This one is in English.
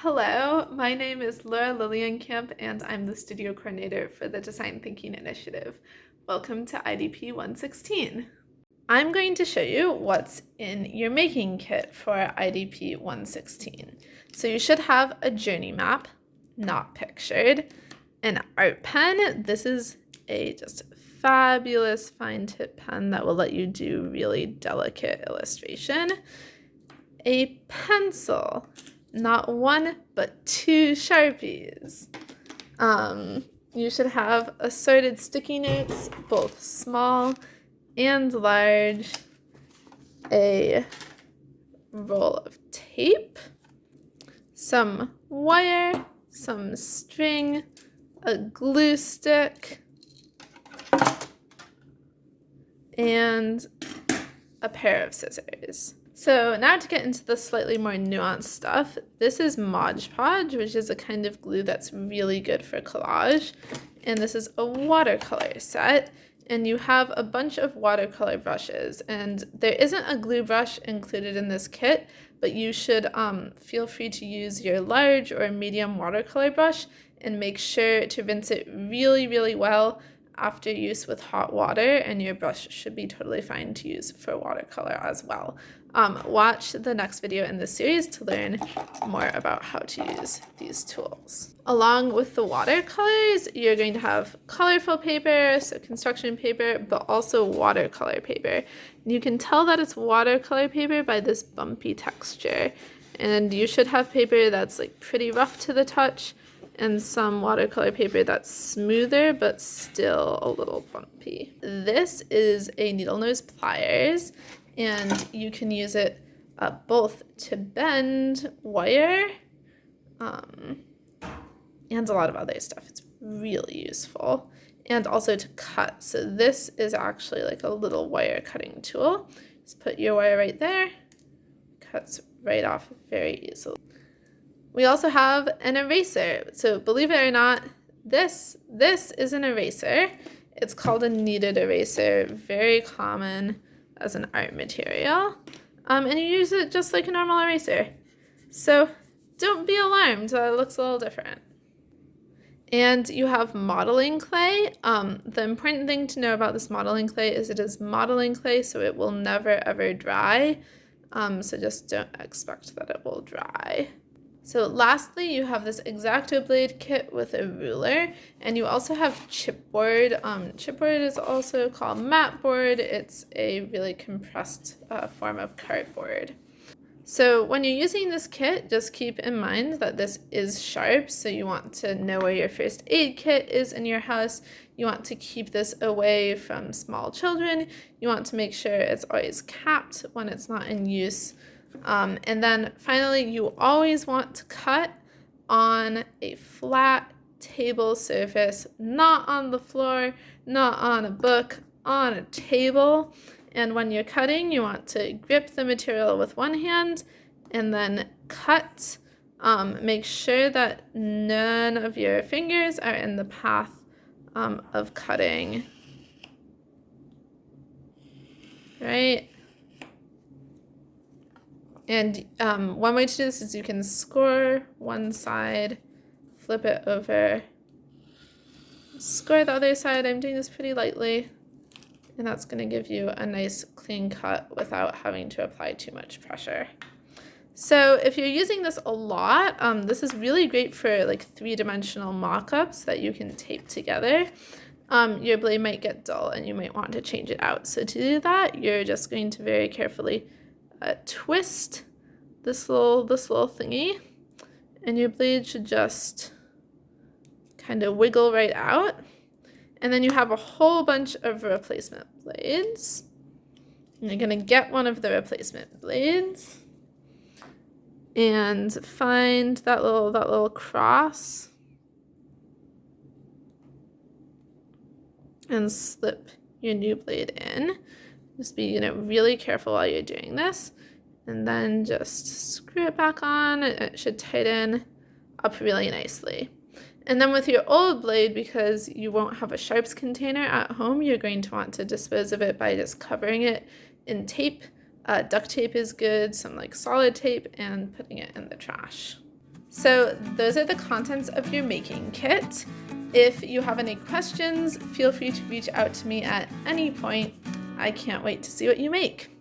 Hello, my name is Laura Lillienkamp and I'm the studio coordinator for the Design Thinking Initiative. Welcome to IDP 116. I'm going to show you what's in your making kit for IDP 116. So you should have a journey map, not pictured, an art pen. This is a just fabulous fine tip pen that will let you do really delicate illustration. A pencil. Not one, but two Sharpies. You should have assorted sticky notes, both small and large, a roll of tape, some wire, some string, a glue stick, and a pair of scissors. So now to get into the slightly more nuanced stuff, this is Mod Podge, which is a kind of glue that's really good for collage. And this is a watercolor set. And you have a bunch of watercolor brushes. And there isn't a glue brush included in this kit, but you should feel free to use your large or medium watercolor brush and make sure to rinse it really, really well after use with hot water, and your brush should be totally fine to use for watercolor as well. Watch the next video in this series to learn more about how to use these tools. Along with the watercolors, you're going to have colorful paper, so construction paper, but also watercolor paper. And you can tell that it's watercolor paper by this bumpy texture. And you should have paper that's like pretty rough to the touch, and some watercolor paper that's smoother but still a little bumpy. This is a needle nose pliers, and you can use it both to bend wire and a lot of other stuff. It's really useful. And also to cut. So this is actually like a little wire cutting tool. Just put your wire right there, cuts right off very easily. We also have an eraser. So believe it or not, this is an eraser. It's called a kneaded eraser, very common as an art material. And you use it just like a normal eraser. So don't be alarmed that it looks a little different. And you have modeling clay. The important thing to know about this modeling clay is it is modeling clay, so it will never ever dry. So just don't expect that it will dry. So lastly, you have this X-Acto blade kit with a ruler, and you also have chipboard. Chipboard is also called mat board. It's a really compressed form of cardboard. So when you're using this kit, just keep in mind that this is sharp, so you want to know where your first aid kit is in your house. You want to keep this away from small children. You want to make sure it's always capped when it's not in use. And then finally, you always want to cut on a flat table surface, not on the floor, not on a book, on a table. And when you're cutting, you want to grip the material with one hand and then cut. Make sure that none of your fingers are in the path of cutting. Right? And one way to do this is you can score one side, flip it over, score the other side. I'm doing this pretty lightly, and that's going to give you a nice clean cut without having to apply too much pressure. So if you're using this a lot, this is really great for like three-dimensional mock-ups that you can tape together. Your blade might get dull and you might want to change it out. So to do that, you're just going to very carefully twist this little thingy, and your blade should just kind of wiggle right out. And then you have a whole bunch of replacement blades. And you're going to get one of the replacement blades and find that little cross and slip your new blade in. Just be, really careful while you're doing this. And then just screw it back on. It should tighten up really nicely. And then with your old blade, because you won't have a sharps container at home, you're going to want to dispose of it by just covering it in tape. Duct tape is good, some like solid tape, and putting it in the trash. So those are the contents of your making kit. If you have any questions, feel free to reach out to me at any point. I can't wait to see what you make.